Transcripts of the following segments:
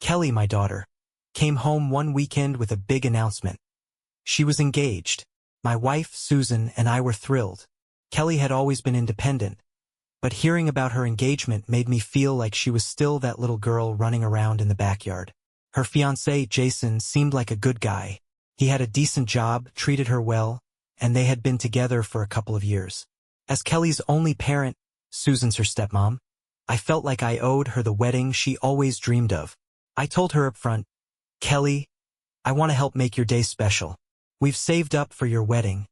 Kelly, my daughter, came home one weekend with a big announcement. She was engaged. My wife, Susan, and I were thrilled. Kelly had always been independent, but hearing about her engagement made me feel like she was still that little girl running around in the backyard. Her fiancé, Jason, seemed like a good guy. He had a decent job, treated her well, and they had been together for a couple of years. As Kelly's only parent, Susan's her stepmom, I felt like I owed her the wedding she always dreamed of. I told her up front, "Kelly, I want to help make your day special. We've saved up for your wedding,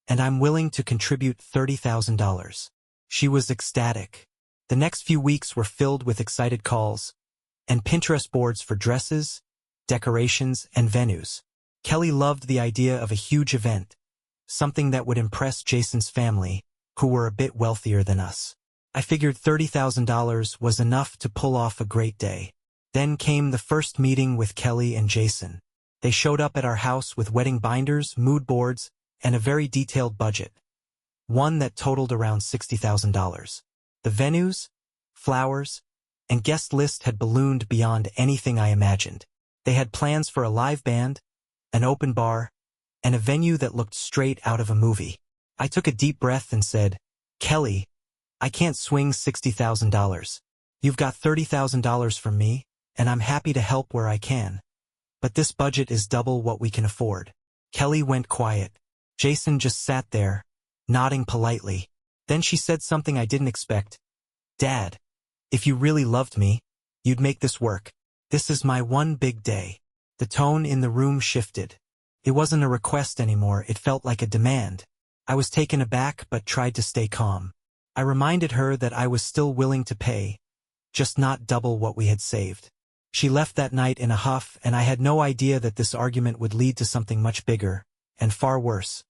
and I'm willing to contribute $30,000. She was ecstatic. The next few weeks were filled with excited calls and Pinterest boards for dresses, decorations, and venues. Kelly loved the idea of a huge event, something that would impress Jason's family, who were a bit wealthier than us. I figured $30,000 was enough to pull off a great day. Then came the first meeting with Kelly and Jason. They showed up at our house with wedding binders, mood boards, and a very detailed budget, one that totaled around $60,000. The venues, flowers, and guest list had ballooned beyond anything I imagined. They had plans for a live band, an open bar, and a venue that looked straight out of a movie. I took a deep breath and said, "Kelly, I can't swing $60,000. You've got $30,000 from me, and I'm happy to help where I can. But this budget is double what we can afford." Kelly went quiet. Jason just sat there, nodding politely. Then she said something I didn't expect. "Dad, if you really loved me, you'd make this work. This is my one big day." The tone in the room shifted. It wasn't a request anymore, it felt like a demand. I was taken aback but tried to stay calm. I reminded her that I was still willing to pay, just not double what we had saved. She left that night in a huff, and I had no idea that this argument would lead to something much bigger, and far worse.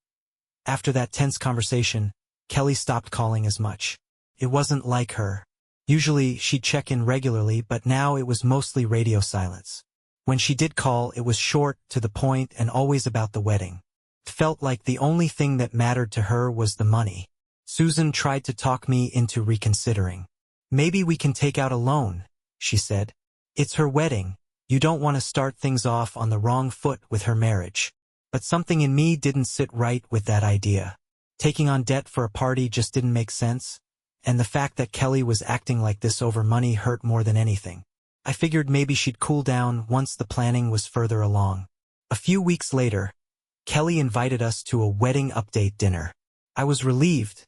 After that tense conversation, Kelly stopped calling as much. It wasn't like her. Usually she'd check in regularly, but now it was mostly radio silence. When she did call, it was short, to the point, and always about the wedding. It felt like the only thing that mattered to her was the money. Susan tried to talk me into reconsidering. "Maybe we can take out a loan," she said. "It's her wedding. You don't want to start things off on the wrong foot with her marriage." But something in me didn't sit right with that idea. Taking on debt for a party just didn't make sense, and the fact that Kelly was acting like this over money hurt more than anything. I figured maybe she'd cool down once the planning was further along. A few weeks later, Kelly invited us to a wedding update dinner. I was relieved,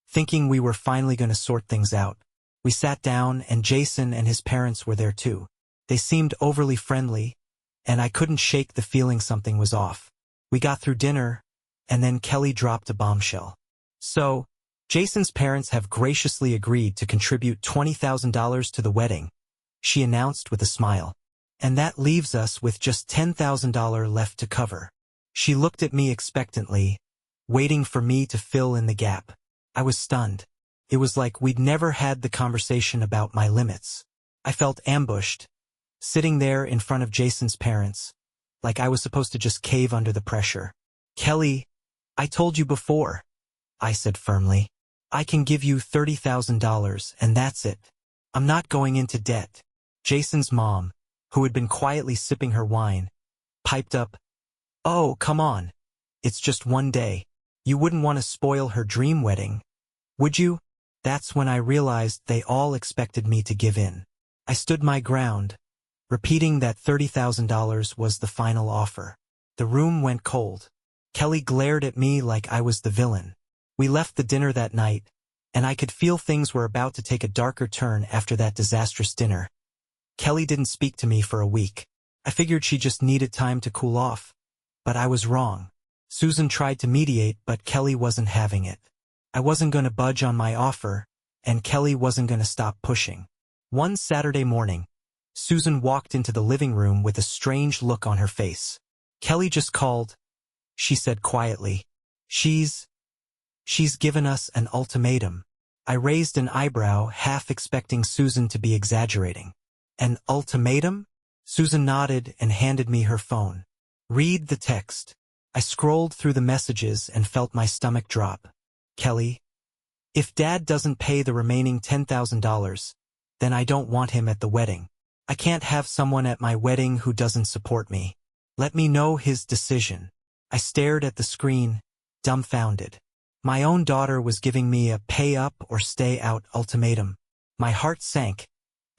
thinking we were finally going to sort things out. We sat down, and Jason and his parents were there too. They seemed overly friendly, and I couldn't shake the feeling something was off. We got through dinner, and then Kelly dropped a bombshell. "So, Jason's parents have graciously agreed to contribute $20,000 to the wedding," she announced with a smile. "And that leaves us with just $10,000 left to cover." She looked at me expectantly, waiting for me to fill in the gap. I was stunned. It was like we'd never had the conversation about my limits. I felt ambushed, sitting there in front of Jason's parents, like I was supposed to just cave under the pressure. "Kelly, I told you before," I said firmly. "I can give you $30,000, and that's it. I'm not going into debt." Jason's mom, who had been quietly sipping her wine, piped up, "Oh, come on. It's just one day. You wouldn't want to spoil her dream wedding, would you?" That's when I realized they all expected me to give in. I stood my ground, repeating that $30,000 was the final offer. The room went cold. Kelly glared at me like I was the villain. We left the dinner that night, and I could feel things were about to take a darker turn after that disastrous dinner. Kelly didn't speak to me for a week. I figured she just needed time to cool off, but I was wrong. Susan tried to mediate, but Kelly wasn't having it. I wasn't going to budge on my offer, and Kelly wasn't going to stop pushing. One Saturday morning, Susan walked into the living room with a strange look on her face. "Kelly just called," she said quietly. She's given us an ultimatum." I raised an eyebrow, half expecting Susan to be exaggerating. "An ultimatum?" Susan nodded and handed me her phone. "Read the text." I scrolled through the messages and felt my stomach drop. "Kelly, if Dad doesn't pay the remaining $10,000, then I don't want him at the wedding. I can't have someone at my wedding who doesn't support me. Let me know his decision. I stared at the screen, dumbfounded. My own daughter was giving me a pay up or stay out ultimatum. My heart sank,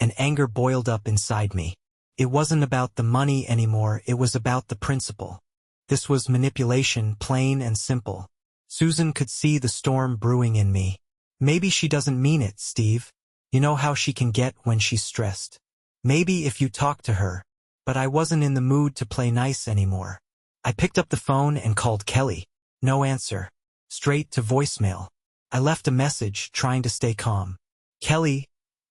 and anger boiled up inside me. It wasn't about the money anymore, it was about the principle. This was manipulation, plain and simple. Susan could see the storm brewing in me. Maybe she doesn't mean it, Steve. You know how she can get when she's stressed. Maybe if you talk to her. But I wasn't in the mood to play nice anymore. I picked up the phone and called Kelly. No answer. Straight to voicemail. I left a message, trying to stay calm. Kelly,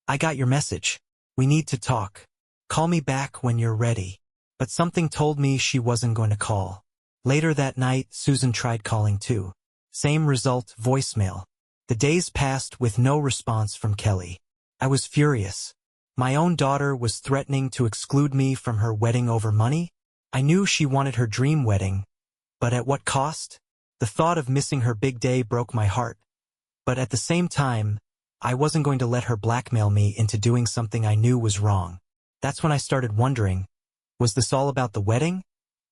I got your message. We need to talk. Call me back when you're ready. But something told me she wasn't going to call. Later that night, Susan tried calling too. Same result, voicemail. The days passed with no response from Kelly. I was furious. My own daughter was threatening to exclude me from her wedding over money. I knew she wanted her dream wedding. But at what cost? The thought of missing her big day broke my heart. But at the same time, I wasn't going to let her blackmail me into doing something I knew was wrong. That's when I started wondering, was this all about the wedding?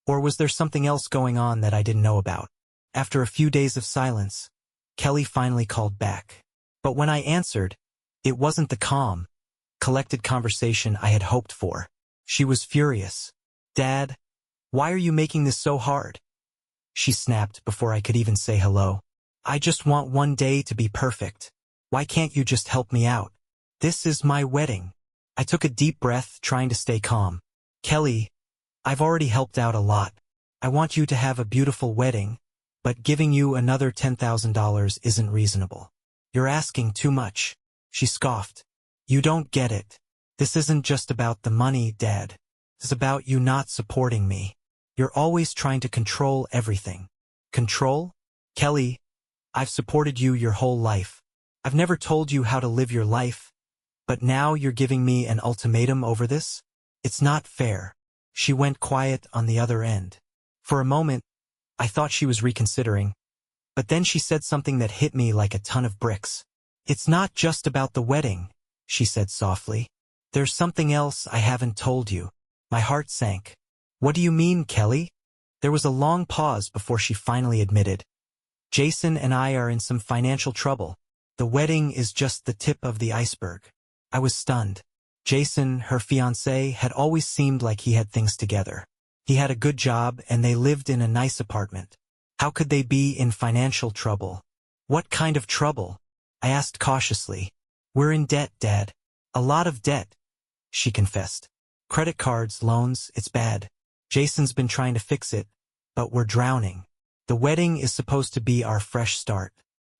Or was there something else going on that I didn't know about? After a few days of silence, Kelly finally called back. But when I answered, it wasn't the calm, collected conversation I had hoped for. She was furious. Dad, why are you making this so hard? She snapped before I could even say hello. I just want one day to be perfect. Why can't you just help me out? This is my wedding. I took a deep breath, trying to stay calm. Kelly, I've already helped out a lot. I want you to have a beautiful wedding, but giving you another $10,000 isn't reasonable. You're asking too much. She scoffed. You don't get it. This isn't just about the money, Dad. It's about you not supporting me. You're always trying to control everything. Control? Kelly, I've supported you your whole life. I've never told you how to live your life. But now you're giving me an ultimatum over this? It's not fair. She went quiet on the other end. For a moment, I thought she was reconsidering. But then she said something that hit me like a ton of bricks. It's not just about the wedding, she said softly. There's something else I haven't told you. My heart sank. What do you mean, Kelly? There was a long pause before she finally admitted. Jason and I are in some financial trouble. The wedding is just the tip of the iceberg. I was stunned. Jason, her fiancé, had always seemed like he had things together. He had a good job and they lived in a nice apartment. How could they be in financial trouble? What kind of trouble? I asked cautiously. We're in debt, Dad. A lot of debt, she confessed. Credit cards, loans, it's bad. Jason's been trying to fix it, but we're drowning. The wedding is supposed to be our fresh start.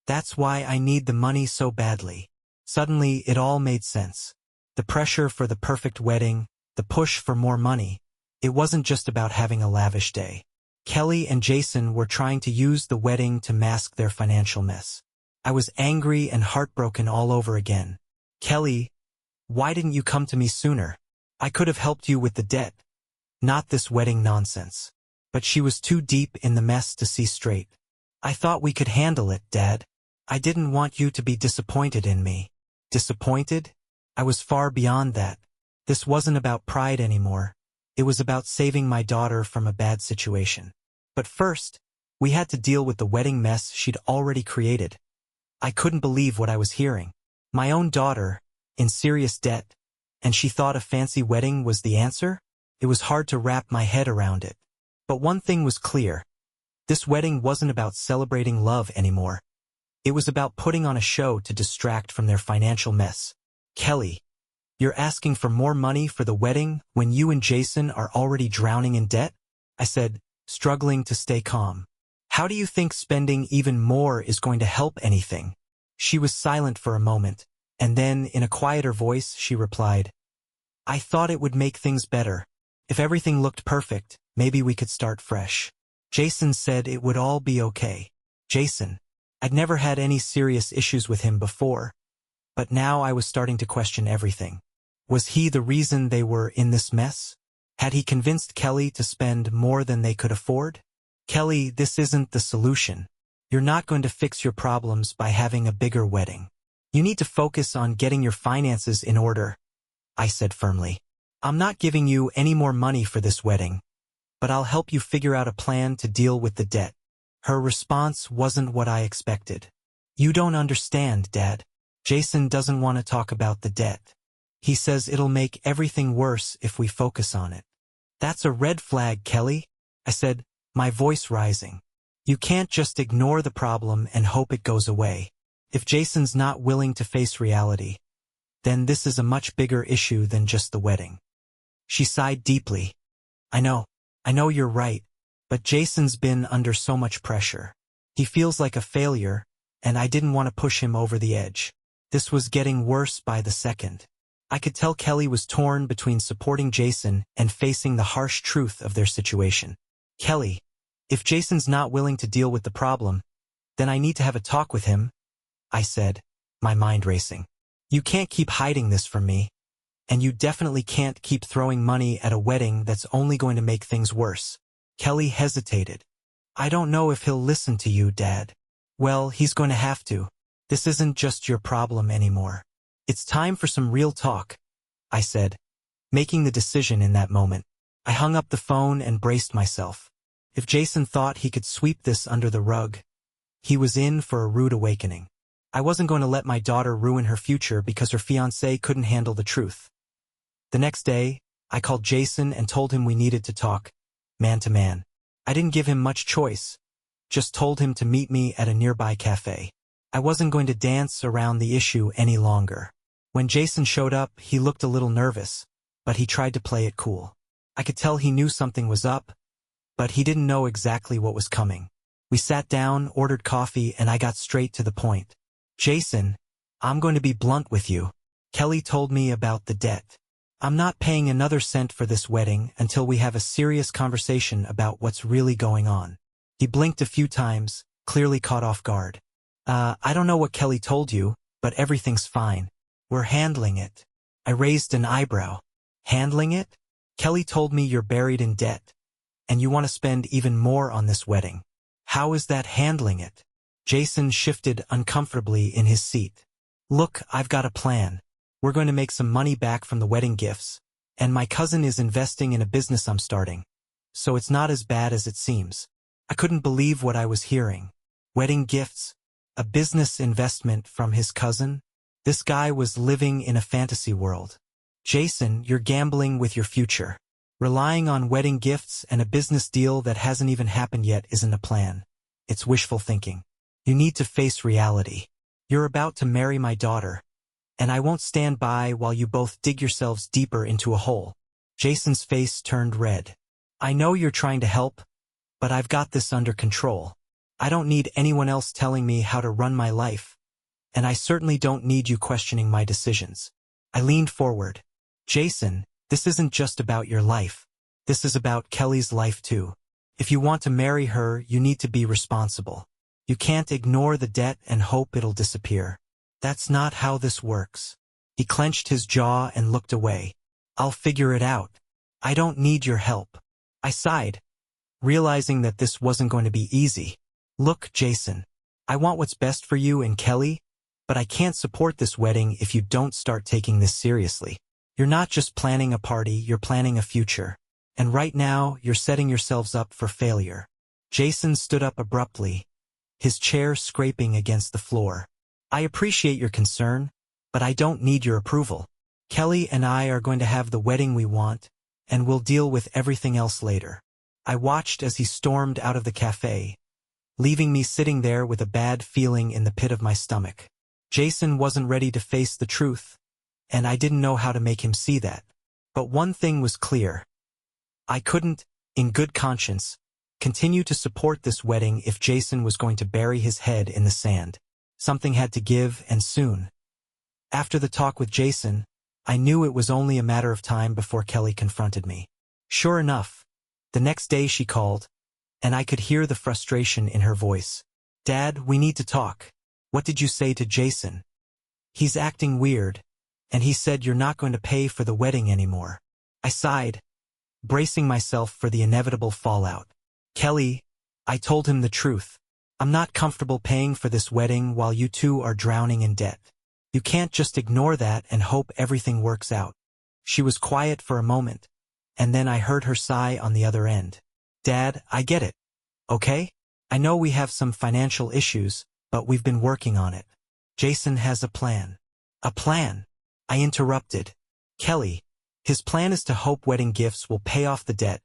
That's why I need the money so badly. Suddenly, it all made sense. The pressure for the perfect wedding, the push for more money. It wasn't just about having a lavish day. Kelly and Jason were trying to use the wedding to mask their financial mess. I was angry and heartbroken all over again. Kelly, why didn't you come to me sooner? I could have helped you with the debt. Not this wedding nonsense. But she was too deep in the mess to see straight. I thought we could handle it, Dad. I didn't want you to be disappointed in me. Disappointed? I was far beyond that. This wasn't about pride anymore. It was about saving my daughter from a bad situation. But first, we had to deal with the wedding mess she'd already created. I couldn't believe what I was hearing. My own daughter, in serious debt, and she thought a fancy wedding was the answer? It was hard to wrap my head around it. But one thing was clear. This wedding wasn't about celebrating love anymore. It was about putting on a show to distract from their financial mess. Kelly, you're asking for more money for the wedding when you and Jason are already drowning in debt? I said, struggling to stay calm. How do you think spending even more is going to help anything? She was silent for a moment, and then, in a quieter voice, she replied, I thought it would make things better. If everything looked perfect, maybe we could start fresh. Jason said it would all be okay. Jason. I'd never had any serious issues with him before, but now I was starting to question everything. Was he the reason they were in this mess? Had he convinced Kelly to spend more than they could afford? Kelly, this isn't the solution. You're not going to fix your problems by having a bigger wedding. You need to focus on getting your finances in order, I said firmly. I'm not giving you any more money for this wedding, but I'll help you figure out a plan to deal with the debt. Her response wasn't what I expected. You don't understand, Dad. Jason doesn't want to talk about the debt. He says it'll make everything worse if we focus on it. That's a red flag, Kelly, I said, my voice rising. You can't just ignore the problem and hope it goes away. If Jason's not willing to face reality, then this is a much bigger issue than just the wedding. She sighed deeply. I know you're right, but Jason's been under so much pressure. He feels like a failure, and I didn't want to push him over the edge. This was getting worse by the second. I could tell Kelly was torn between supporting Jason and facing the harsh truth of their situation. Kelly, if Jason's not willing to deal with the problem, then I need to have a talk with him, I said, my mind racing. You can't keep hiding this from me, and you definitely can't keep throwing money at a wedding that's only going to make things worse. Kelly hesitated. I don't know if he'll listen to you, Dad. Well, he's going to have to. This isn't just your problem anymore. It's time for some real talk, I said, making the decision in that moment. I hung up the phone and braced myself. If Jason thought he could sweep this under the rug, he was in for a rude awakening. I wasn't going to let my daughter ruin her future because her fiancé couldn't handle the truth. The next day, I called Jason and told him we needed to talk, man to man. I didn't give him much choice, just told him to meet me at a nearby cafe. I wasn't going to dance around the issue any longer. When Jason showed up, he looked a little nervous, but he tried to play it cool. I could tell he knew something was up, but he didn't know exactly what was coming. We sat down, ordered coffee, and I got straight to the point. Jason, I'm going to be blunt with you. Kelly told me about the debt. I'm not paying another cent for this wedding until we have a serious conversation about what's really going on. He blinked a few times, clearly caught off guard. I don't know what Kelly told you, but everything's fine. We're handling it. I raised an eyebrow. Handling it? Kelly told me you're buried in debt, and you want to spend even more on this wedding. How is that handling it? Jason shifted uncomfortably in his seat. Look, I've got a plan. We're going to make some money back from the wedding gifts, and my cousin is investing in a business I'm starting, so it's not as bad as it seems. I couldn't believe what I was hearing. Wedding gifts? A business investment from his cousin? This guy was living in a fantasy world. Jason, you're gambling with your future. Relying on wedding gifts and a business deal that hasn't even happened yet isn't a plan. It's wishful thinking. You need to face reality. You're about to marry my daughter, and I won't stand by while you both dig yourselves deeper into a hole. Jason's face turned red. I know you're trying to help, but I've got this under control. I don't need anyone else telling me how to run my life, and I certainly don't need you questioning my decisions. I leaned forward. Jason, this isn't just about your life. This is about Kelly's life too. If you want to marry her, you need to be responsible. You can't ignore the debt and hope it'll disappear. That's not how this works. He clenched his jaw and looked away. I'll figure it out. I don't need your help. I sighed, realizing that this wasn't going to be easy. Look, Jason, I want what's best for you and Kelly, but I can't support this wedding if you don't start taking this seriously. You're not just planning a party, you're planning a future. And right now, you're setting yourselves up for failure. Jason stood up abruptly, his chair scraping against the floor. I appreciate your concern, but I don't need your approval. Kelly and I are going to have the wedding we want, and we'll deal with everything else later. I watched as he stormed out of the cafe, leaving me sitting there with a bad feeling in the pit of my stomach. Jason wasn't ready to face the truth, and I didn't know how to make him see that. But one thing was clear. I couldn't, in good conscience, continue to support this wedding if Jason was going to bury his head in the sand. Something had to give, and soon. After the talk with Jason, I knew it was only a matter of time before Kelly confronted me. Sure enough, the next day she called, and I could hear the frustration in her voice. Dad, we need to talk. What did you say to Jason? He's acting weird, and he said you're not going to pay for the wedding anymore. I sighed, bracing myself for the inevitable fallout. Kelly, I told him the truth. I'm not comfortable paying for this wedding while you two are drowning in debt. You can't just ignore that and hope everything works out. She was quiet for a moment, and then I heard her sigh on the other end. Dad, I get it. Okay? I know we have some financial issues, but we've been working on it. Jason has a plan. A plan? I interrupted. Kelly, his plan is to hope wedding gifts will pay off the debt,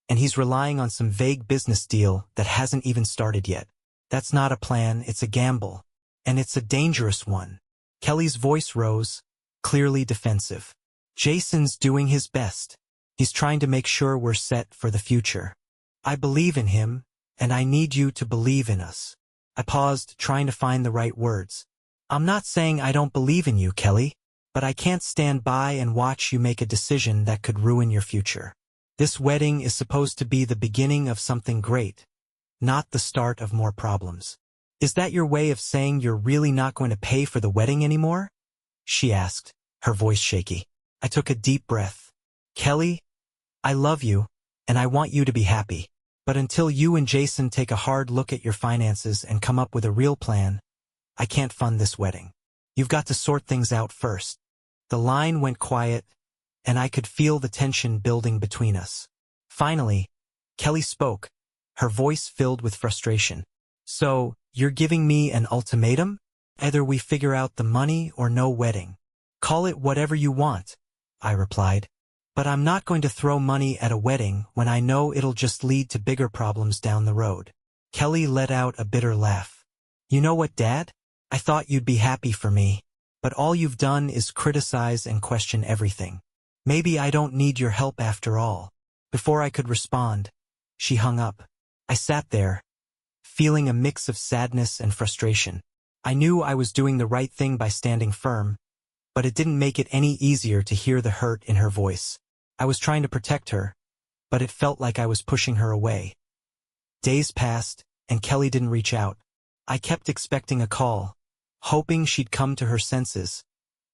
and he's relying on some vague business deal that hasn't even started yet. That's not a plan, it's a gamble. And it's a dangerous one. Kelly's voice rose, clearly defensive. Jason's doing his best. He's trying to make sure we're set for the future. I believe in him, and I need you to believe in us. I paused, trying to find the right words. I'm not saying I don't believe in you, Kelly, but I can't stand by and watch you make a decision that could ruin your future. This wedding is supposed to be the beginning of something great, not the start of more problems. Is that your way of saying you're really not going to pay for the wedding anymore? She asked, her voice shaky. I took a deep breath. Kelly, I love you, and I want you to be happy. But until you and Jason take a hard look at your finances and come up with a real plan, I can't fund this wedding. You've got to sort things out first. The line went quiet, and I could feel the tension building between us. Finally, Kelly spoke, her voice filled with frustration. So, you're giving me an ultimatum? Either we figure out the money or no wedding. Call it whatever you want, I replied. But I'm not going to throw money at a wedding when I know it'll just lead to bigger problems down the road. Kelly let out a bitter laugh. You know what, Dad? I thought you'd be happy for me, but all you've done is criticize and question everything. Maybe I don't need your help after all. Before I could respond, she hung up. I sat there, feeling a mix of sadness and frustration. I knew I was doing the right thing by standing firm, but it didn't make it any easier to hear the hurt in her voice. I was trying to protect her, but it felt like I was pushing her away. Days passed, and Kelly didn't reach out. I kept expecting a call, hoping she'd come to her senses,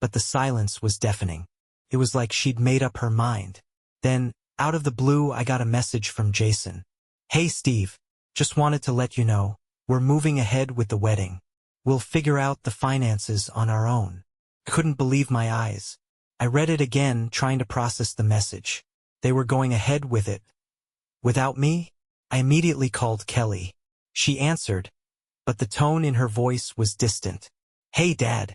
but the silence was deafening. It was like she'd made up her mind. Then, out of the blue, I got a message from Jason. Hey Steve, just wanted to let you know, we're moving ahead with the wedding. We'll figure out the finances on our own. I couldn't believe my eyes. I read it again, trying to process the message. They were going ahead with it. Without me? I immediately called Kelly. She answered, but the tone in her voice was distant. Hey Dad.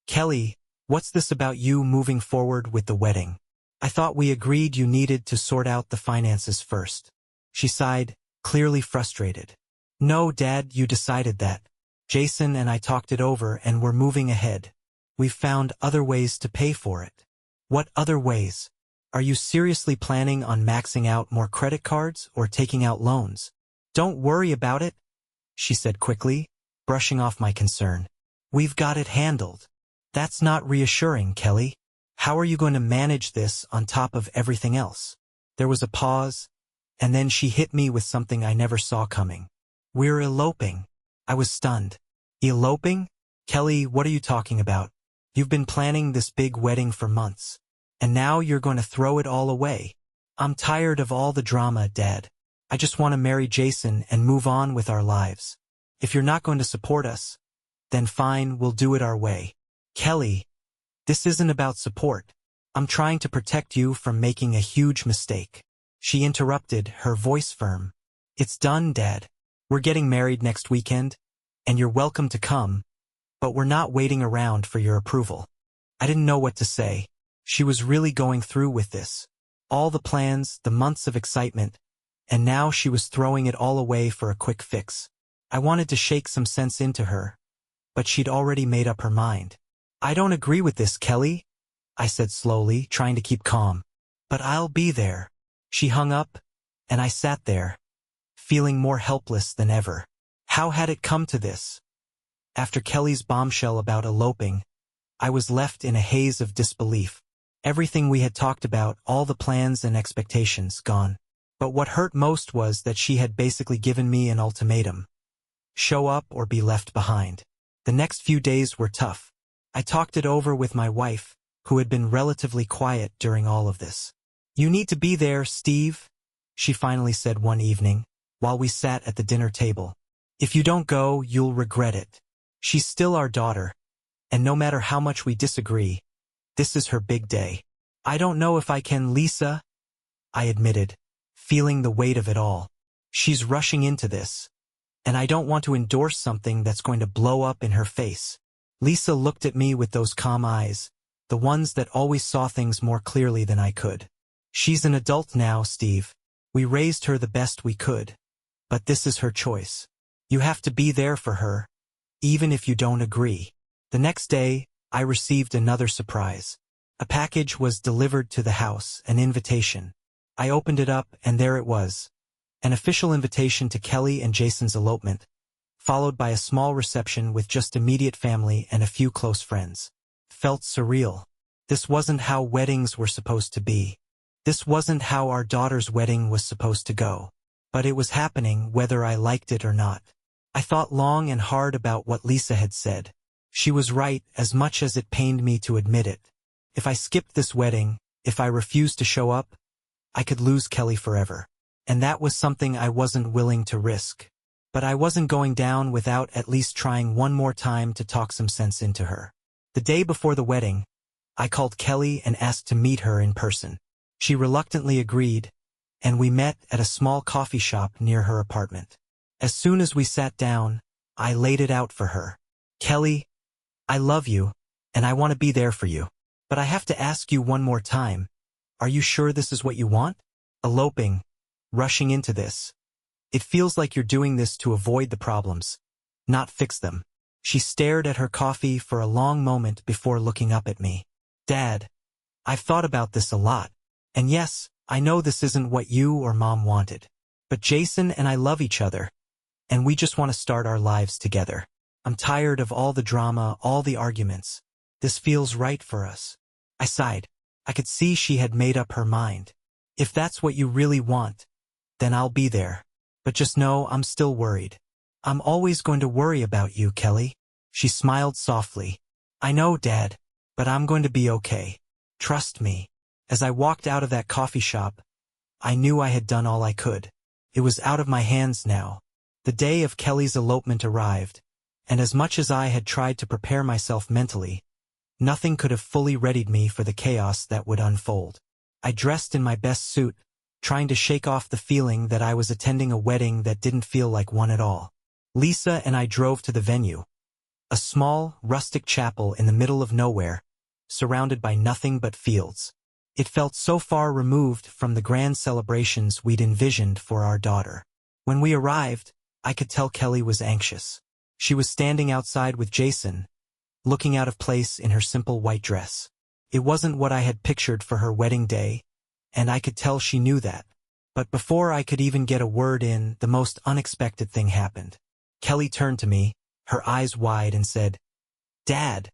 Kelly, what's this about you moving forward with the wedding? I thought we agreed you needed to sort out the finances first. She sighed, clearly frustrated. No, Dad, you decided that. Jason and I talked it over and we're moving ahead. We've found other ways to pay for it. What other ways? Are you seriously planning on maxing out more credit cards or taking out loans? Don't worry about it, she said quickly, brushing off my concern. We've got it handled. That's not reassuring, Kelly. How are you going to manage this on top of everything else? There was a pause, and then she hit me with something I never saw coming. We're eloping. I was stunned. Eloping? Kelly, what are you talking about? You've been planning this big wedding for months, and now you're going to throw it all away. I'm tired of all the drama, Dad. I just want to marry Jason and move on with our lives. If you're not going to support us, then fine, we'll do it our way. Kelly, this isn't about support. I'm trying to protect you from making a huge mistake. She interrupted, her voice firm. It's done, Dad. We're getting married next weekend, and you're welcome to come, but we're not waiting around for your approval. I didn't know what to say. She was really going through with this. All the plans, the months of excitement, and now she was throwing it all away for a quick fix. I wanted to shake some sense into her, but she'd already made up her mind. I don't agree with this, Kelly, I said slowly, trying to keep calm. But I'll be there. She hung up, and I sat there, feeling more helpless than ever. How had it come to this? After Kelly's bombshell about eloping, I was left in a haze of disbelief. Everything we had talked about, all the plans and expectations, gone. But what hurt most was that she had basically given me an ultimatum. Show up or be left behind. The next few days were tough. I talked it over with my wife, who had been relatively quiet during all of this. You need to be there, Steve, she finally said one evening, while we sat at the dinner table. If you don't go, you'll regret it. She's still our daughter, and no matter how much we disagree, this is her big day. I don't know if I can, Lisa, I admitted, feeling the weight of it all. She's rushing into this, and I don't want to endorse something that's going to blow up in her face. Lisa looked at me with those calm eyes, the ones that always saw things more clearly than I could. She's an adult now, Steve. We raised her the best we could. But this is her choice. You have to be there for her, even if you don't agree. The next day, I received another surprise. A package was delivered to the house, an invitation. I opened it up, and there it was. An official invitation to Kelly and Jason's elopement, followed by a small reception with just immediate family and a few close friends. Felt surreal. This wasn't how weddings were supposed to be. This wasn't how our daughter's wedding was supposed to go. But it was happening whether I liked it or not. I thought long and hard about what Lisa had said. She was right, as much as it pained me to admit it. If I skipped this wedding, if I refused to show up, I could lose Kelly forever. And that was something I wasn't willing to risk. But I wasn't going down without at least trying one more time to talk some sense into her. The day before the wedding, I called Kelly and asked to meet her in person. She reluctantly agreed, and we met at a small coffee shop near her apartment. As soon as we sat down, I laid it out for her. Kelly, I love you, and I want to be there for you. But I have to ask you one more time. Are you sure this is what you want? Eloping, rushing into this. It feels like you're doing this to avoid the problems, not fix them. She stared at her coffee for a long moment before looking up at me. Dad, I've thought about this a lot. And yes, I know this isn't what you or Mom wanted. But Jason and I love each other, and we just want to start our lives together. I'm tired of all the drama, all the arguments. This feels right for us. I sighed. I could see she had made up her mind. If that's what you really want, then I'll be there. But just know I'm still worried. I'm always going to worry about you, Kelly. She smiled softly. I know, Dad, but I'm going to be okay. Trust me. As I walked out of that coffee shop, I knew I had done all I could. It was out of my hands now. The day of Kelly's elopement arrived, and as much as I had tried to prepare myself mentally, nothing could have fully readied me for the chaos that would unfold. I dressed in my best suit, trying to shake off the feeling that I was attending a wedding that didn't feel like one at all. Lisa and I drove to the venue, a small, rustic chapel in the middle of nowhere, surrounded by nothing but fields. It felt so far removed from the grand celebrations we'd envisioned for our daughter. When we arrived, I could tell Kelly was anxious. She was standing outside with Jason, looking out of place in her simple white dress. It wasn't what I had pictured for her wedding day, and I could tell she knew that. But before I could even get a word in, the most unexpected thing happened. Kelly turned to me, her eyes wide, and said, Dad,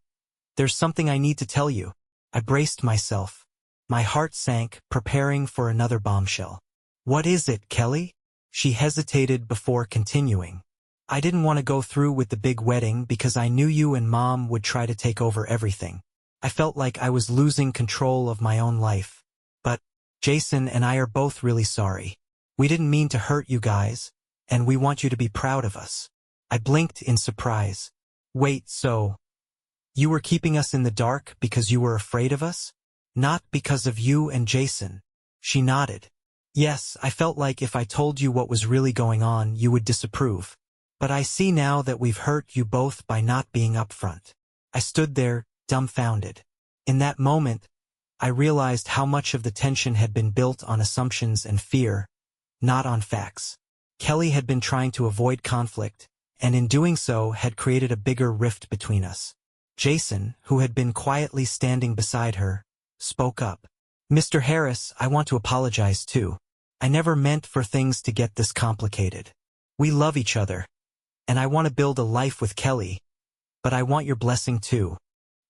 there's something I need to tell you. I braced myself. My heart sank, preparing for another bombshell. What is it, Kelly? She hesitated before continuing. I didn't want to go through with the big wedding because I knew you and Mom would try to take over everything. I felt like I was losing control of my own life. But Jason and I are both really sorry. We didn't mean to hurt you guys, and we want you to be proud of us. I blinked in surprise. Wait, so you were keeping us in the dark because you were afraid of us? Not because of you and Jason. She nodded. Yes, I felt like if I told you what was really going on, you would disapprove. But I see now that we've hurt you both by not being upfront. I stood there, dumbfounded. In that moment, I realized how much of the tension had been built on assumptions and fear, not on facts. Kelly had been trying to avoid conflict, and in doing so had created a bigger rift between us. Jason, who had been quietly standing beside her, spoke up. Mr. Harris, I want to apologize too. I never meant for things to get this complicated. We love each other, and I want to build a life with Kelly, but I want your blessing too.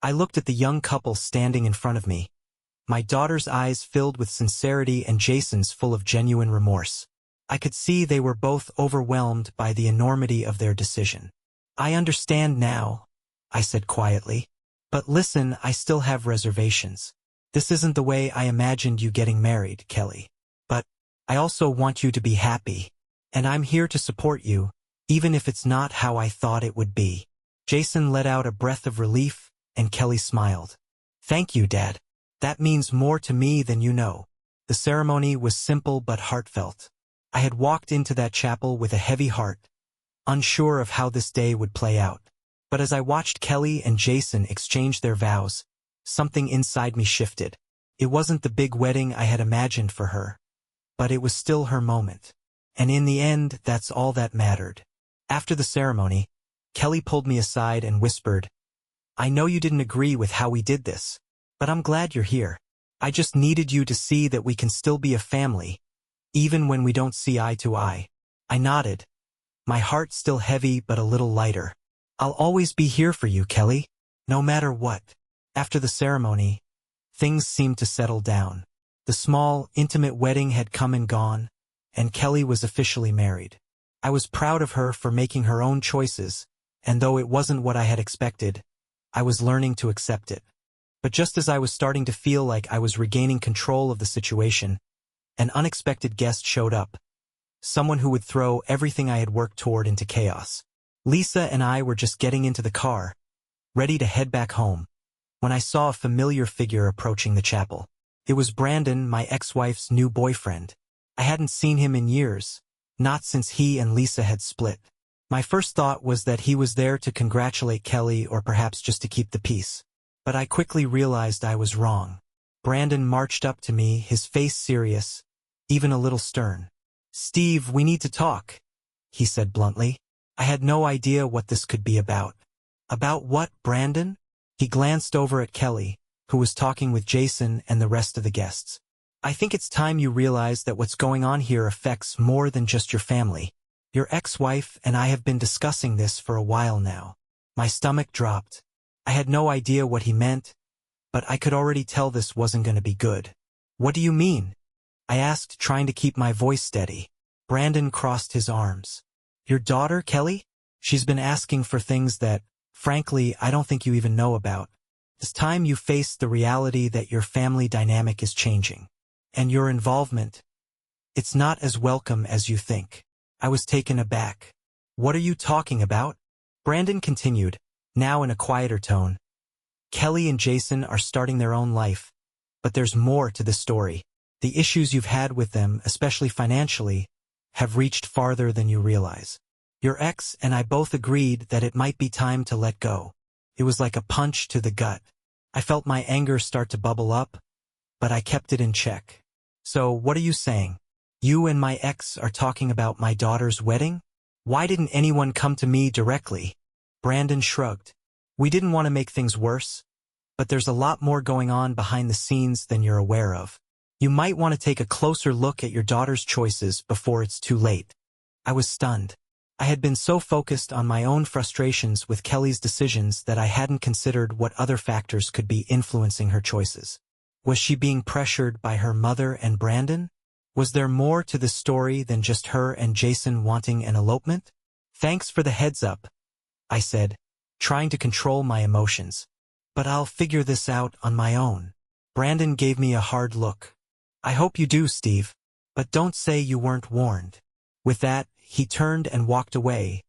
I looked at the young couple standing in front of me, my daughter's eyes filled with sincerity and Jason's full of genuine remorse. I could see they were both overwhelmed by the enormity of their decision. I understand now, I said quietly. But listen, I still have reservations. This isn't the way I imagined you getting married, Kelly. But I also want you to be happy, and I'm here to support you, even if it's not how I thought it would be. Jason let out a breath of relief, and Kelly smiled. Thank you, Dad. That means more to me than you know. The ceremony was simple but heartfelt. I had walked into that chapel with a heavy heart, unsure of how this day would play out. But as I watched Kelly and Jason exchange their vows, something inside me shifted. It wasn't the big wedding I had imagined for her, but it was still her moment. And in the end, that's all that mattered. After the ceremony, Kelly pulled me aside and whispered, "I know you didn't agree with how we did this, but I'm glad you're here. I just needed you to see that we can still be a family, even when we don't see eye to eye." I nodded, my heart still heavy but a little lighter. "I'll always be here for you, Kelly, no matter what." After the ceremony, things seemed to settle down. The small, intimate wedding had come and gone, and Kelly was officially married. I was proud of her for making her own choices, and though it wasn't what I had expected, I was learning to accept it. But just as I was starting to feel like I was regaining control of the situation, an unexpected guest showed up. Someone who would throw everything I had worked toward into chaos. Lisa and I were just getting into the car, ready to head back home, when I saw a familiar figure approaching the chapel. It was Brandon, my ex-wife's new boyfriend. I hadn't seen him in years, not since he and Lisa had split. My first thought was that he was there to congratulate Kelly or perhaps just to keep the peace. But I quickly realized I was wrong. Brandon marched up to me, his face serious, even a little stern. "Steve, we need to talk," he said bluntly. I had no idea what this could be about. "About what, Brandon?" He glanced over at Kelly, who was talking with Jason and the rest of the guests. "I think it's time you realize that what's going on here affects more than just your family. Your ex-wife and I have been discussing this for a while now." My stomach dropped. I had no idea what he meant, but I could already tell this wasn't going to be good. "What do you mean?" I asked, trying to keep my voice steady. Brandon crossed his arms. "Your daughter, Kelly? She's been asking for things that, frankly, I don't think you even know about. It's time you face the reality that your family dynamic is changing. And your involvement, it's not as welcome as you think." I was taken aback. "What are you talking about?" Brandon continued, now in a quieter tone. "Kelly and Jason are starting their own life, but there's more to the story. The issues you've had with them, especially financially, have reached farther than you realize. Your ex and I both agreed that it might be time to let go." It was like a punch to the gut. I felt my anger start to bubble up, but I kept it in check. "So, what are you saying? You and my ex are talking about my daughter's wedding? Why didn't anyone come to me directly?" Brandon shrugged. "We didn't want to make things worse, but there's a lot more going on behind the scenes than you're aware of. You might want to take a closer look at your daughter's choices before it's too late." I was stunned. I had been so focused on my own frustrations with Kelly's decisions that I hadn't considered what other factors could be influencing her choices. Was she being pressured by her mother and Brandon? Was there more to the story than just her and Jason wanting an elopement? "Thanks for the heads up," I said, trying to control my emotions. "But I'll figure this out on my own." Brandon gave me a hard look. "I hope you do, Steve. But don't say you weren't warned." With that, he turned and walked away,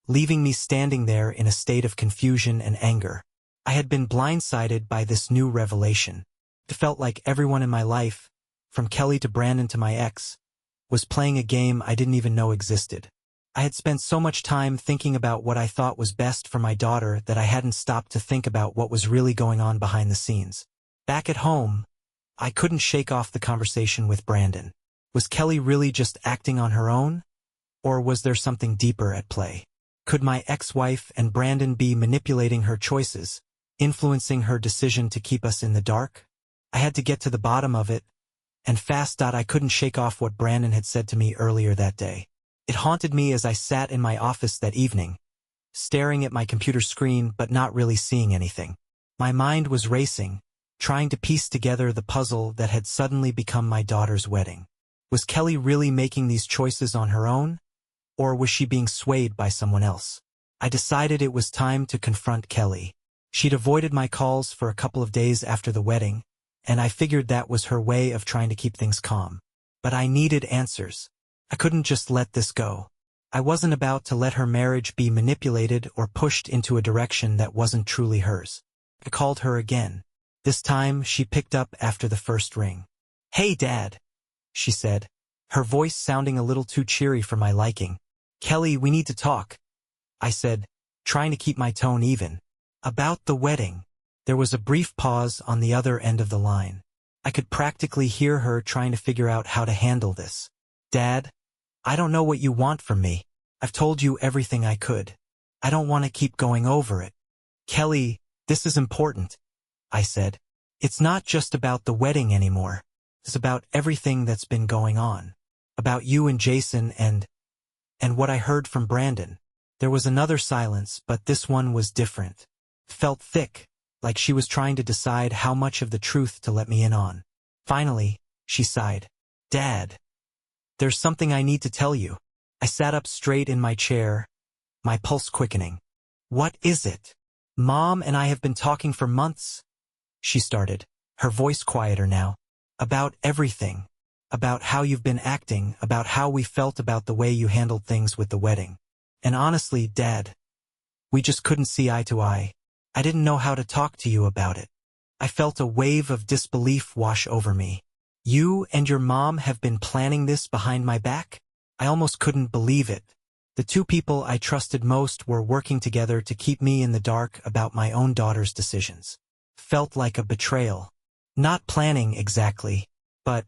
leaving me standing there in a state of confusion and anger. I had been blindsided by this new revelation. It felt like everyone in my life, from Kelly to Brandon to my ex, was playing a game I didn't even know existed. I had spent so much time thinking about what I thought was best for my daughter that I hadn't stopped to think about what was really going on behind the scenes. Back at home, I couldn't shake off the conversation with Brandon. Was Kelly really just acting on her own? Or was there something deeper at play? Could my ex-wife and Brandon be manipulating her choices, influencing her decision to keep us in the dark? I had to get to the bottom of it, and fast. I couldn't shake off what Brandon had said to me earlier that day. It haunted me as I sat in my office that evening, staring at my computer screen but not really seeing anything. My mind was racing, trying to piece together the puzzle that had suddenly become my daughter's wedding. Was Kelly really making these choices on her own? Or was she being swayed by someone else? I decided it was time to confront Kelly. She'd avoided my calls for a couple of days after the wedding, and I figured that was her way of trying to keep things calm. But I needed answers. I couldn't just let this go. I wasn't about to let her marriage be manipulated or pushed into a direction that wasn't truly hers. I called her again. This time, she picked up after the first ring. "Hey, Dad," she said, her voice sounding a little too cheery for my liking. "Kelly, we need to talk," I said, trying to keep my tone even. "About the wedding." There was a brief pause on the other end of the line. I could practically hear her trying to figure out how to handle this. "Dad, I don't know what you want from me. I've told you everything I could. I don't want to keep going over it." "Kelly, this is important," I said. "It's not just about the wedding anymore. It's about everything that's been going on. About you and Jason and what I heard from Brandon." There was another silence, but this one was different. It felt thick, like she was trying to decide how much of the truth to let me in on. Finally, she sighed. "Dad, there's something I need to tell you." I sat up straight in my chair, my pulse quickening. "What is it?" "Mom and I have been talking for months," she started, her voice quieter now. "About everything. About how you've been acting, about how we felt about the way you handled things with the wedding. And honestly, Dad, we just couldn't see eye to eye. I didn't know how to talk to you about it." I felt a wave of disbelief wash over me. "You and your mom have been planning this behind my back?" I almost couldn't believe it. The two people I trusted most were working together to keep me in the dark about my own daughter's decisions. Felt like a betrayal. Not planning exactly, but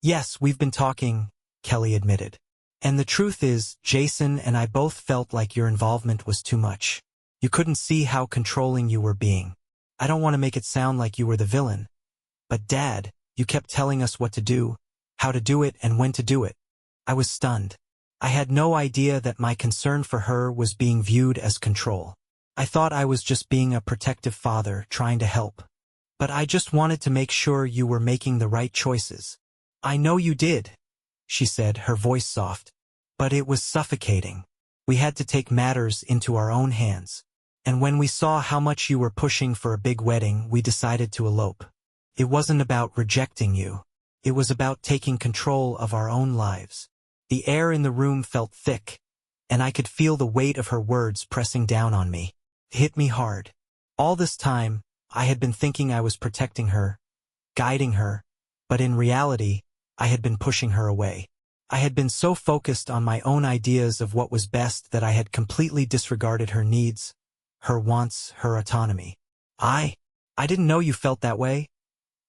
yes, we've been talking, Kelly admitted. And the truth is, Jason and I both felt like your involvement was too much. You couldn't see how controlling you were being. I don't want to make it sound like you were the villain, but Dad, you kept telling us what to do, how to do it, and when to do it. I was stunned. I had no idea that my concern for her was being viewed as control. I thought I was just being a protective father trying to help. But I just wanted to make sure you were making the right choices. "I know you did," she said, her voice soft. "But it was suffocating. We had to take matters into our own hands. And when we saw how much you were pushing for a big wedding, we decided to elope. It wasn't about rejecting you. It was about taking control of our own lives." The air in the room felt thick, and I could feel the weight of her words pressing down on me. It hit me hard. All this time, I had been thinking I was protecting her, guiding her, but in reality, I had been pushing her away. I had been so focused on my own ideas of what was best that I had completely disregarded her needs, her wants, her autonomy. I didn't know you felt that way,"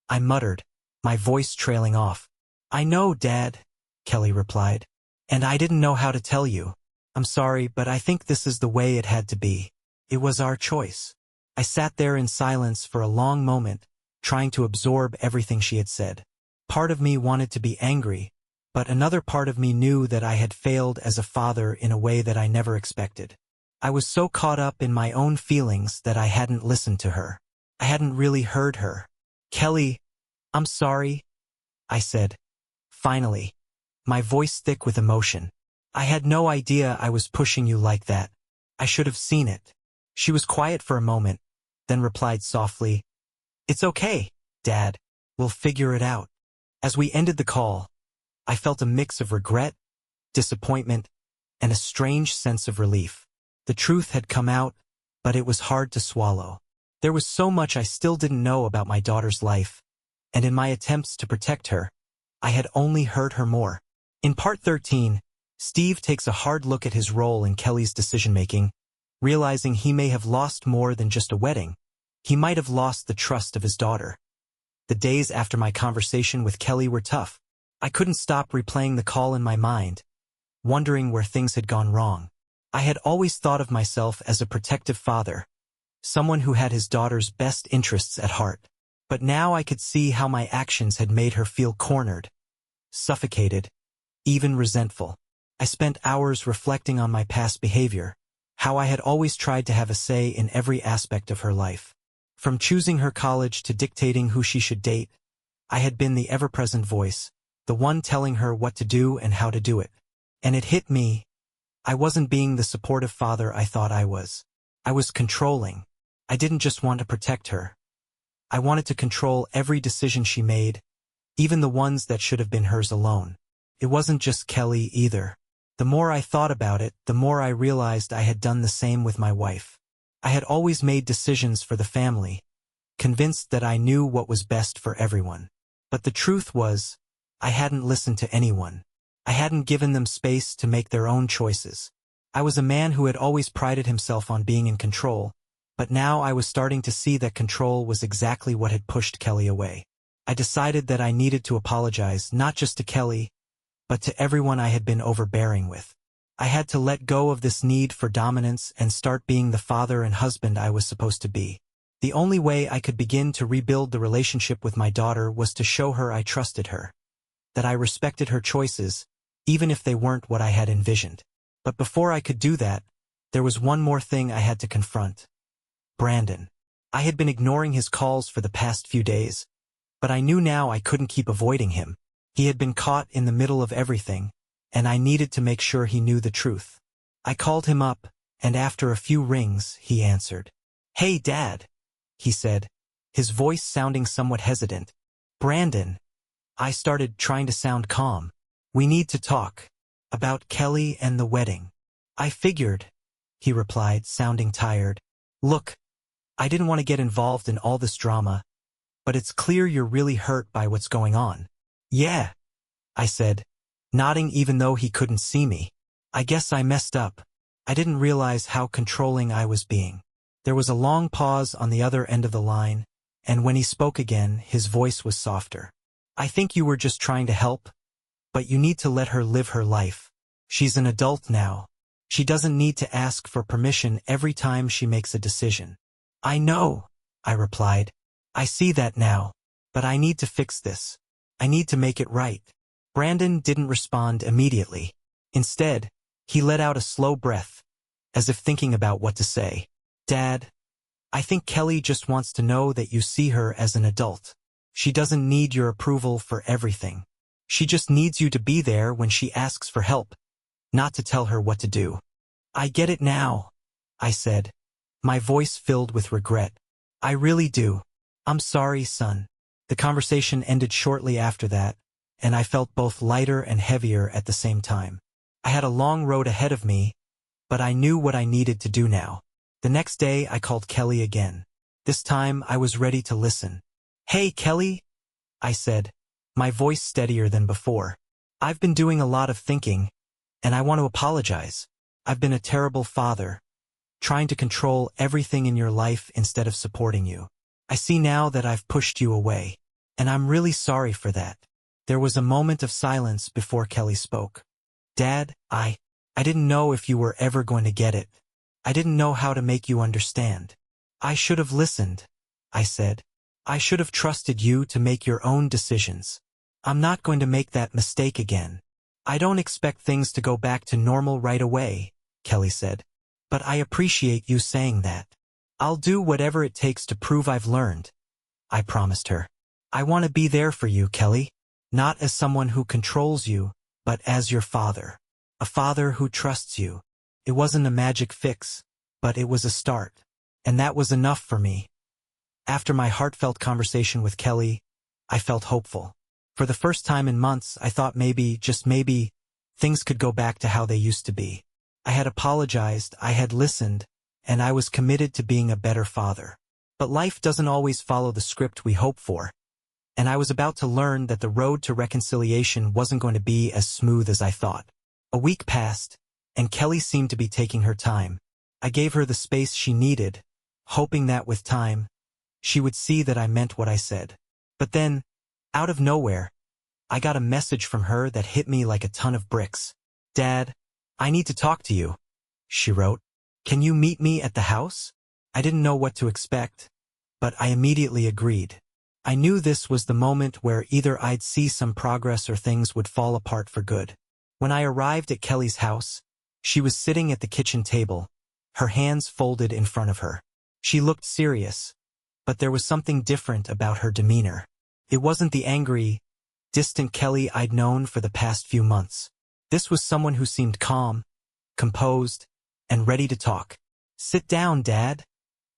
I muttered, my voice trailing off. "I know, Dad," Kelly replied. "And I didn't know how to tell you. I'm sorry, but I think this is the way it had to be. It was our choice." I sat there in silence for a long moment, trying to absorb everything she had said. Part of me wanted to be angry, but another part of me knew that I had failed as a father in a way that I never expected. I was so caught up in my own feelings that I hadn't listened to her. I hadn't really heard her. "Kelly, I'm sorry," I said, finally, my voice thick with emotion. "I had no idea I was pushing you like that. I should have seen it." She was quiet for a moment, then replied softly, "It's okay, Dad. We'll figure it out." As we ended the call, I felt a mix of regret, disappointment, and a strange sense of relief. The truth had come out, but it was hard to swallow. There was so much I still didn't know about my daughter's life, and in my attempts to protect her, I had only hurt her more. In part 13, Steve takes a hard look at his role in Kelly's decision-making, realizing he may have lost more than just a wedding. He might have lost the trust of his daughter. The days after my conversation with Kelly were tough. I couldn't stop replaying the call in my mind, wondering where things had gone wrong. I had always thought of myself as a protective father, someone who had his daughter's best interests at heart. But now I could see how my actions had made her feel cornered, suffocated, even resentful. I spent hours reflecting on my past behavior, how I had always tried to have a say in every aspect of her life. From choosing her college to dictating who she should date, I had been the ever-present voice, the one telling her what to do and how to do it. And it hit me. I wasn't being the supportive father I thought I was. I was controlling. I didn't just want to protect her. I wanted to control every decision she made, even the ones that should have been hers alone. It wasn't just Kelly either. The more I thought about it, the more I realized I had done the same with my wife. I had always made decisions for the family, convinced that I knew what was best for everyone. But the truth was, I hadn't listened to anyone. I hadn't given them space to make their own choices. I was a man who had always prided himself on being in control, but now I was starting to see that control was exactly what had pushed Kelly away. I decided that I needed to apologize, not just to Kelly, but to everyone I had been overbearing with. I had to let go of this need for dominance and start being the father and husband I was supposed to be. The only way I could begin to rebuild the relationship with my daughter was to show her I trusted her, that I respected her choices, even if they weren't what I had envisioned. But before I could do that, there was one more thing I had to confront. Brandon. I had been ignoring his calls for the past few days, but I knew now I couldn't keep avoiding him. He had been caught in the middle of everything, and I needed to make sure he knew the truth. I called him up, and after a few rings, he answered. "Hey, Dad," he said, his voice sounding somewhat hesitant. "Brandon." I started trying to sound calm. "We need to talk. About Kelly and the wedding." "I figured," he replied, sounding tired. "Look, I didn't want to get involved in all this drama, but it's clear you're really hurt by what's going on." "Yeah," I said, nodding even though he couldn't see me. "I guess I messed up. I didn't realize how controlling I was being." There was a long pause on the other end of the line, and when he spoke again, his voice was softer. "I think you were just trying to help, but you need to let her live her life. She's an adult now. She doesn't need to ask for permission every time she makes a decision." "I know," I replied. "I see that now. But I need to fix this. I need to make it right." Brandon didn't respond immediately. Instead, he let out a slow breath, as if thinking about what to say. "Dad, I think Kelly just wants to know that you see her as an adult. She doesn't need your approval for everything. She just needs you to be there when she asks for help, not to tell her what to do." "I get it now," I said, my voice filled with regret. "I really do. I'm sorry, son." The conversation ended shortly after that, and I felt both lighter and heavier at the same time. I had a long road ahead of me, but I knew what I needed to do now. The next day I called Kelly again. This time I was ready to listen. "Hey, Kelly," I said, my voice steadier than before. "I've been doing a lot of thinking, and I want to apologize. I've been a terrible father, trying to control everything in your life instead of supporting you. I see now that I've pushed you away, and I'm really sorry for that." There was a moment of silence before Kelly spoke. "Dad, I didn't know if you were ever going to get it. I didn't know how to make you understand. I should have listened," I said. "I should have trusted you to make your own decisions. I'm not going to make that mistake again." "I don't expect things to go back to normal right away," Kelly said. "But I appreciate you saying that. I'll do whatever it takes to prove I've learned," I promised her. "I want to be there for you, Kelly. Not as someone who controls you, but as your father. A father who trusts you." It wasn't a magic fix, but it was a start. And that was enough for me. After my heartfelt conversation with Kelly, I felt hopeful. For the first time in months, I thought maybe, just maybe, things could go back to how they used to be. I had apologized, I had listened, and I was committed to being a better father. But life doesn't always follow the script we hope for, and I was about to learn that the road to reconciliation wasn't going to be as smooth as I thought. A week passed, and Kelly seemed to be taking her time. I gave her the space she needed, hoping that with time, she would see that I meant what I said. But then, out of nowhere, I got a message from her that hit me like a ton of bricks. "Dad, I need to talk to you," she wrote. "Can you meet me at the house?" I didn't know what to expect, but I immediately agreed. I knew this was the moment where either I'd see some progress or things would fall apart for good. When I arrived at Kelly's house, she was sitting at the kitchen table, her hands folded in front of her. She looked serious, but there was something different about her demeanor. It wasn't the angry, distant Kelly I'd known for the past few months. This was someone who seemed calm, composed, and ready to talk. "Sit down, Dad,"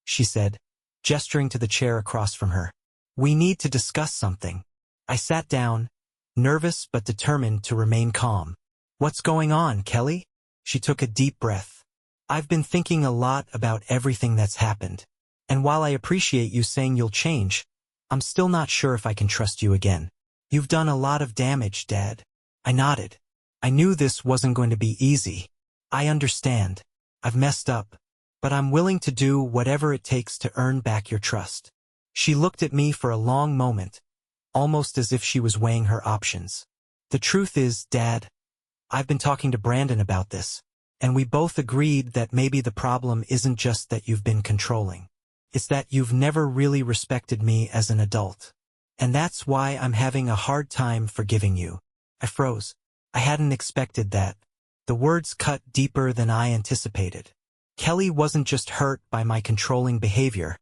she said, gesturing to the chair across from her. "We need to discuss something." I sat down, nervous but determined to remain calm. "What's going on, Kelly?" She took a deep breath. "I've been thinking a lot about everything that's happened. And while I appreciate you saying you'll change, I'm still not sure if I can trust you again. You've done a lot of damage, Dad. I nodded. I knew this wasn't going to be easy. I understand. I've messed up. But I'm willing to do whatever it takes to earn back your trust. She looked at me for a long moment, almost as if she was weighing her options. The truth is, Dad, I've been talking to Brandon about this, and we both agreed that maybe the problem isn't just that you've been controlling. It's that you've never really respected me as an adult. And that's why I'm having a hard time forgiving you. I froze. I hadn't expected that. The words cut deeper than I anticipated. Kelly wasn't just hurt by my controlling behavior.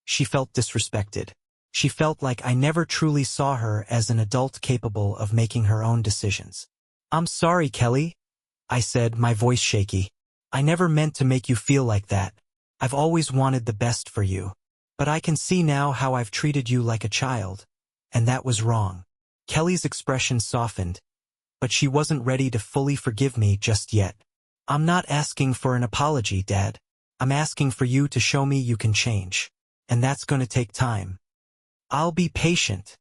She felt disrespected. She felt like I never truly saw her as an adult capable of making her own decisions. I'm sorry, Kelly, I said, my voice shaky. I never meant to make you feel like that. I've always wanted the best for you. But I can see now how I've treated you like a child. And that was wrong. Kelly's expression softened, but she wasn't ready to fully forgive me just yet. I'm not asking for an apology, Dad. I'm asking for you to show me you can change. And that's going to take time. I'll be patient,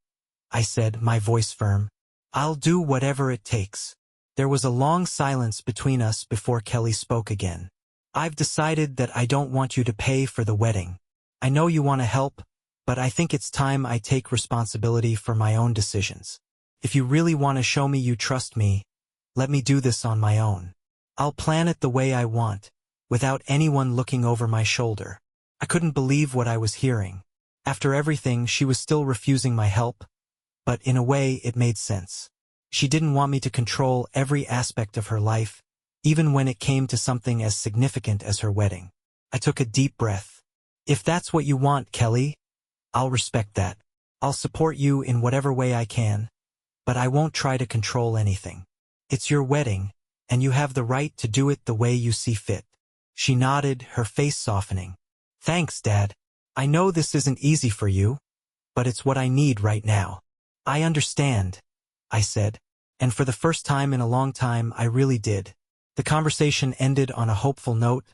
I said, my voice firm. I'll do whatever it takes. There was a long silence between us before Kelly spoke again. I've decided that I don't want you to pay for the wedding. I know you want to help, but I think it's time I take responsibility for my own decisions. If you really want to show me you trust me, let me do this on my own. I'll plan it the way I want, without anyone looking over my shoulder. I couldn't believe what I was hearing. After everything, she was still refusing my help, but in a way it made sense. She didn't want me to control every aspect of her life, even when it came to something as significant as her wedding. I took a deep breath. If that's what you want, Kelly, I'll respect that. I'll support you in whatever way I can, but I won't try to control anything. It's your wedding, and you have the right to do it the way you see fit. She nodded, her face softening. Thanks, Dad. I know this isn't easy for you, but it's what I need right now. I understand, I said, and for the first time in a long time I really did. The conversation ended on a hopeful note,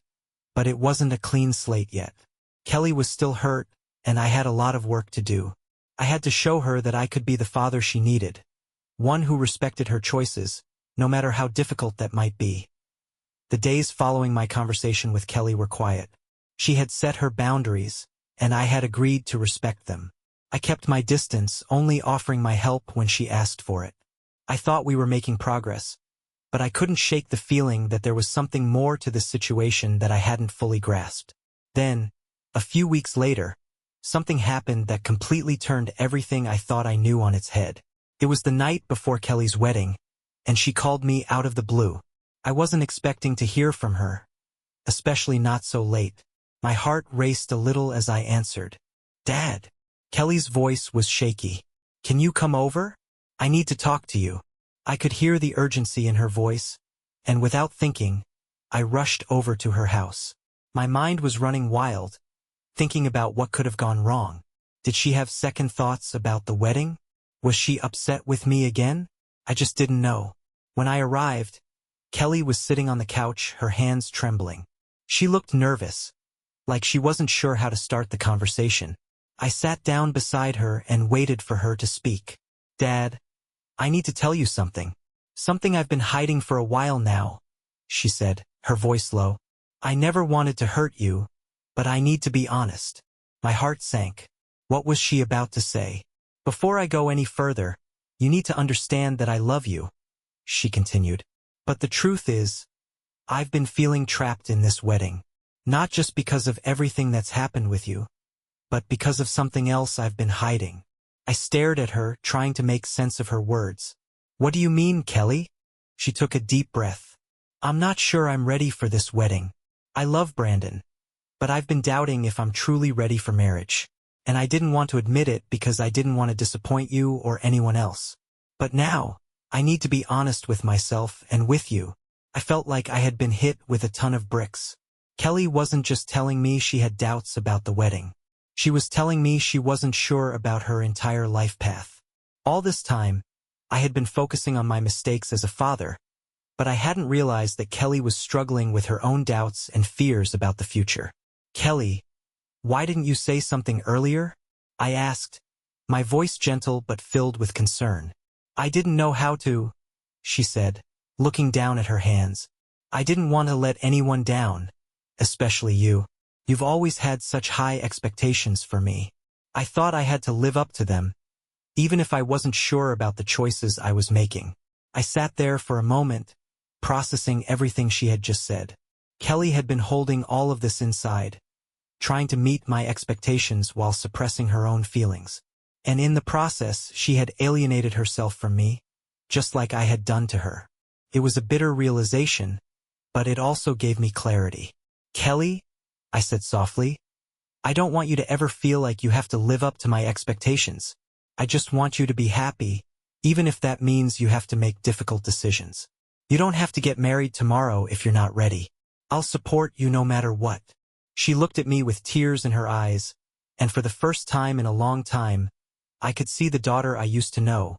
but it wasn't a clean slate yet. Kelly was still hurt, and I had a lot of work to do. I had to show her that I could be the father she needed, one who respected her choices, no matter how difficult that might be. The days following my conversation with Kelly were quiet. She had set her boundaries, and I had agreed to respect them. I kept my distance, only offering my help when she asked for it. I thought we were making progress, but I couldn't shake the feeling that there was something more to this situation that I hadn't fully grasped. Then, a few weeks later, something happened that completely turned everything I thought I knew on its head. It was the night before Kelly's wedding, and she called me out of the blue. I wasn't expecting to hear from her, especially not so late. My heart raced a little as I answered. Dad. Kelly's voice was shaky. Can you come over? I need to talk to you. I could hear the urgency in her voice, and without thinking, I rushed over to her house. My mind was running wild, thinking about what could have gone wrong. Did she have second thoughts about the wedding? Was she upset with me again? I just didn't know. When I arrived, Kelly was sitting on the couch, her hands trembling. She looked nervous, like she wasn't sure how to start the conversation. I sat down beside her and waited for her to speak. Dad, I need to tell you something. Something I've been hiding for a while now, she said, her voice low. I never wanted to hurt you, but I need to be honest. My heart sank. What was she about to say? Before I go any further, you need to understand that I love you, she continued. But the truth is, I've been feeling trapped in this wedding. Not just because of everything that's happened with you, but because of something else I've been hiding. I stared at her, trying to make sense of her words. What do you mean, Kelly? She took a deep breath. I'm not sure I'm ready for this wedding. I love Brandon, but I've been doubting if I'm truly ready for marriage. And I didn't want to admit it because I didn't want to disappoint you or anyone else. But now, I need to be honest with myself and with you. I felt like I had been hit with a ton of bricks. Kelly wasn't just telling me she had doubts about the wedding. She was telling me she wasn't sure about her entire life path. All this time, I had been focusing on my mistakes as a father, but I hadn't realized that Kelly was struggling with her own doubts and fears about the future. Kelly, Why didn't you say something earlier? I asked, my voice gentle but filled with concern. I didn't know how to, she said, looking down at her hands. I didn't want to let anyone down, especially you. You've always had such high expectations for me. I thought I had to live up to them, even if I wasn't sure about the choices I was making. I sat there for a moment, processing everything she had just said. Kelly had been holding all of this inside, trying to meet my expectations while suppressing her own feelings. And in the process, she had alienated herself from me, just like I had done to her. It was a bitter realization, but it also gave me clarity. Kelly, I said softly, I don't want you to ever feel like you have to live up to my expectations. I just want you to be happy, even if that means you have to make difficult decisions. You don't have to get married tomorrow if you're not ready. I'll support you no matter what. She looked at me with tears in her eyes, and for the first time in a long time, I could see the daughter I used to know,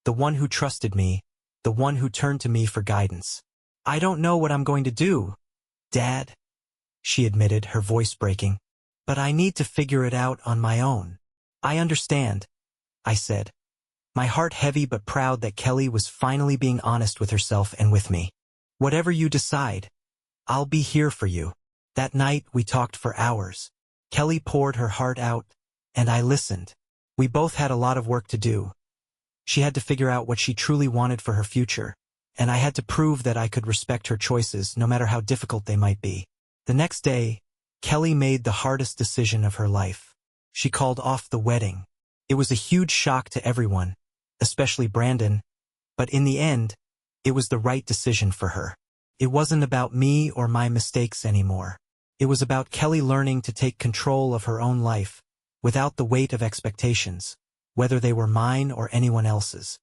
the one who trusted me, the one who turned to me for guidance. I don't know what I'm going to do, Dad, she admitted, her voice breaking, but I need to figure it out on my own. I understand, I said, my heart heavy but proud that Kelly was finally being honest with herself and with me. Whatever you decide, I'll be here for you. That night we talked for hours. Kelly poured her heart out, and I listened. We both had a lot of work to do. She had to figure out what she truly wanted for her future, and I had to prove that I could respect her choices no matter how difficult they might be. The next day, Kelly made the hardest decision of her life. She called off the wedding. It was a huge shock to everyone, especially Brandon, but in the end, it was the right decision for her. It wasn't about me or my mistakes anymore. It was about Kelly learning to take control of her own life, without the weight of expectations, whether they were mine or anyone else's.